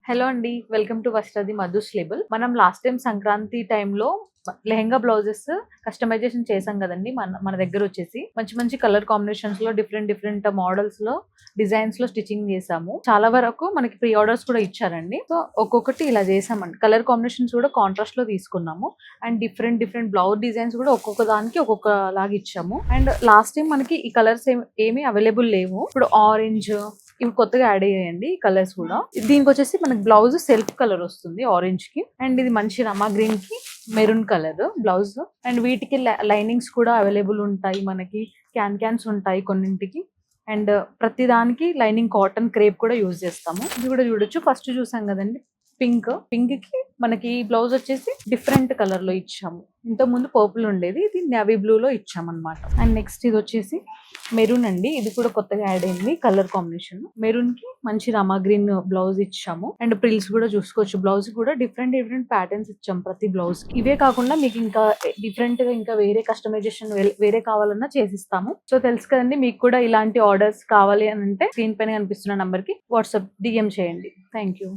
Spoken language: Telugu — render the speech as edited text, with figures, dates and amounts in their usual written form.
హలో అండి. Welcome to Vastradi Madhu's label. మనం లాస్ట్ టైం సంక్రాంతి టైంలో లెహెంగా బ్లౌజెస్ కస్టమైజేషన్ చేసాం కదండి. మన మన దగ్గర వచ్చేసి మంచి మంచి కలర్ కాంబినేషన్స్ లో డిఫరెంట్ మోడల్స్ లో డిజైన్స్ లో స్టిచ్చింగ్ చేసాము. చాలా వరకు మనకి ప్రీ ఆర్డర్స్ కూడా ఇచ్చారండి. సో ఒక్కొక్కటి ఇలా చేసామండి. కలర్ కాంబినేషన్స్ కూడా కాంట్రాస్ట్ లో తీసుకున్నాము. అండ్ డిఫరెంట్ బ్లౌజ్ డిజైన్స్ కూడా ఒక్కొక్క దానికి ఒక్కొక్క లాగా ఇచ్చాము. అండ్ లాస్ట్ టైం మనకి ఈ కలర్స్ ఏమీ అవైలబుల్ లేవు. ఇప్పుడు ఆరెంజ్ ఇవి కొత్తగా యాడ్ అయ్యాయండి ఈ కలర్స్ కూడా. దీనికి వచ్చేసి మనకి బ్లౌజ్ సెల్ఫ్ కలర్ వస్తుంది ఆరెంజ్ కి. అండ్ ఇది మంచి రమా గ్రీన్ కి మెరూన్ కలర్ బ్లౌజ్. అండ్ వీటికి లైనింగ్స్ కూడా అవైలబుల్ ఉంటాయి. మనకి క్యాన్స్ ఉంటాయి కొన్నింటికి. అండ్ ప్రతి దానికి లైనింగ్ కాటన్ క్రేప్ కూడా యూజ్ చేస్తాము. ఇది కూడా చూడొచ్చు. ఫస్ట్ చూసాం కదండి పింక్ కి మనకి బ్లౌజ్ వచ్చేసి డిఫరెంట్ కలర్ లో ఇచ్చాము. ఇంత ముందు పర్పుల్ ఉండేది, ఇది నేవీ బ్లూ లో ఇచ్చామన్నమాట. అండ్ నెక్స్ట్ ఇది వచ్చేసి మెరూన్ అండి. ఇది కూడా కొత్తగా యాడ్ అయింది కలర్ కాంబినేషన్. మెరూన్ కి మంచి రమా గ్రీన్ బ్లౌజ్ ఇచ్చాము. అండ్ ప్రిల్స్ కూడా చూసుకోవచ్చు. బ్లౌజ్ కూడా డిఫరెంట్ ప్యాటర్న్స్ ఇచ్చాము ప్రతి బ్లౌజ్ కి. ఇవే కాకుండా మీకు ఇంకా డిఫరెంట్ గా ఇంకా వేరే కస్టమైజేషన్ వేరే కావాలన్నా చేసిస్తాము. సో తెలుసు కదండి. మీకు కూడా ఇలాంటి ఆర్డర్స్ కావాలి అని అంటే స్క్రీన్ పైన కనిపిస్తున్న నంబర్ కి వాట్సాప్ DM చేయండి. Thank you.